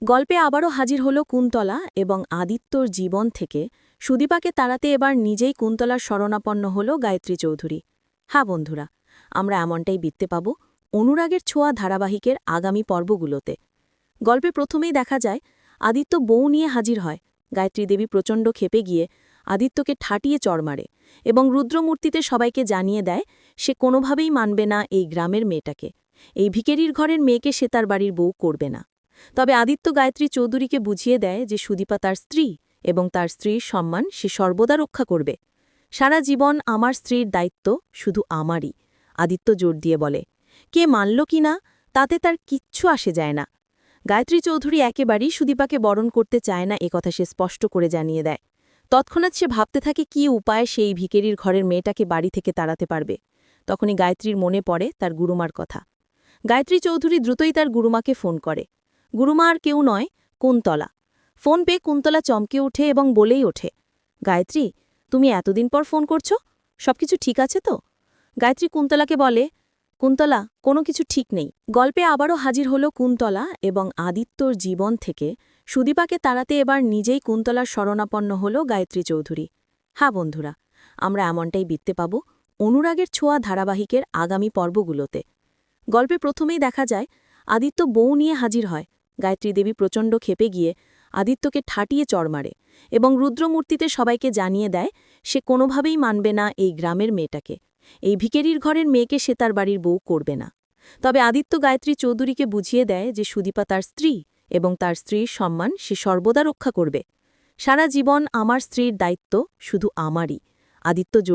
গল্পে আবারও হাজির হল কুন্তলা এবং আদিত্যর জীবন থেকে সুদীপাকে তাড়াতে এবার নিজেই কুন্তলার শরণাপন্ন হল গায়ত্রী চৌধুরী। হ্যাঁ বন্ধুরা, আমরা এমনটাই বিত্তে পাব অনুরাগের ছোঁয়া ধারাবাহিকের আগামী পর্বগুলোতে। গল্পে প্রথমেই দেখা যায় আদিত্য বউ নিয়ে হাজির হয়। গায়ত্রী দেবী প্রচণ্ড ক্ষেপে গিয়ে আদিত্যকে ঠাটিয়ে চড় মারে এবং রুদ্রমূর্তিতে সবাইকে জানিয়ে দেয় সে কোনোভাবেই মানবে না এই গ্রামের মেয়েটাকে, এই ভিকেরির ঘরের মেয়েকে সে তার বাড়ির বউ করবে না। তবে আদিত্য গায়ত্রী চৌধুরীকে বুঝিয়ে দেয় যে সুদীপা তার স্ত্রী এবং তার স্ত্রীর সম্মান সে সর্বদা রক্ষা করবে। সারা জীবন আমার স্ত্রীর দায়িত্ব শুধু আমারই, আদিত্য জোর দিয়ে বলে। কে মানল কি না তাতে তার কিচ্ছু আসে যায় না। গায়ত্রী চৌধুরী একেবারেই সুদীপাকে বরণ করতে চায় না, একথা সে স্পষ্ট করে জানিয়ে দেয়। তৎক্ষণাৎ সে ভাবতে থাকে কি উপায়ে সেই ভিকেরির ঘরের মেয়েটাকে বাড়ি থেকে তাড়াতে পারবে। তখনই গায়ত্রীর মনে পড়ে তার গুরুমার কথা। গায়ত্রী চৌধুরী দ্রুতই তার গুরুমাকে ফোন করে। গুরুমা আর কেউ নয়, কুন্তলা। ফোন পেয়ে কুন্তলা চমকে ওঠে এবং বলেই ওঠে, গায়ত্রী, তুমি এতদিন পর ফোন করছো, সবকিছু ঠিক আছে তো? গায়ত্রী কুন্তলাকে বলে, কুন্তলা, কোনো কিছু ঠিক নেই। গল্পে আবারও হাজির হল কুন্তলা এবং আদিত্যর জীবন থেকে সুদীপাকে তাড়াতে এবার নিজেই কুন্তলার শরণাপন্ন হল গায়ত্রী চৌধুরী। হ্যাঁ বন্ধুরা, আমরা এমনটাই বিত্তে পাব অনুরাগের ছোঁয়া ধারাবাহিকের আগামী পর্বগুলোতে। গল্পে প্রথমেই দেখা যায় আদিত্য বউ নিয়ে হাজির হয়। গায়ত্রী দেবী প্রচণ্ড ক্ষেপে গিয়ে আদিত্যকে ঠাটিয়ে চড় মারে এবং রুদ্রমূর্তিতে সবাইকে জানিয়ে দেয় সে কোনোভাবেই মানবে না এই গ্রামের মেয়েটাকে, এই ভিকেরির ঘরের মেয়েকে সে তার বাড়ির বউ করবে না। তবে আদিত্য গায়ত্রী চৌধুরীকে বুঝিয়ে দেয় যে সুদীপা তার স্ত্রী এবং তার স্ত্রীর সম্মান সে সর্বদা রক্ষা করবে। সারা জীবন আমার স্ত্রীর দায়িত্ব শুধু আমারই, আদিত্য জোর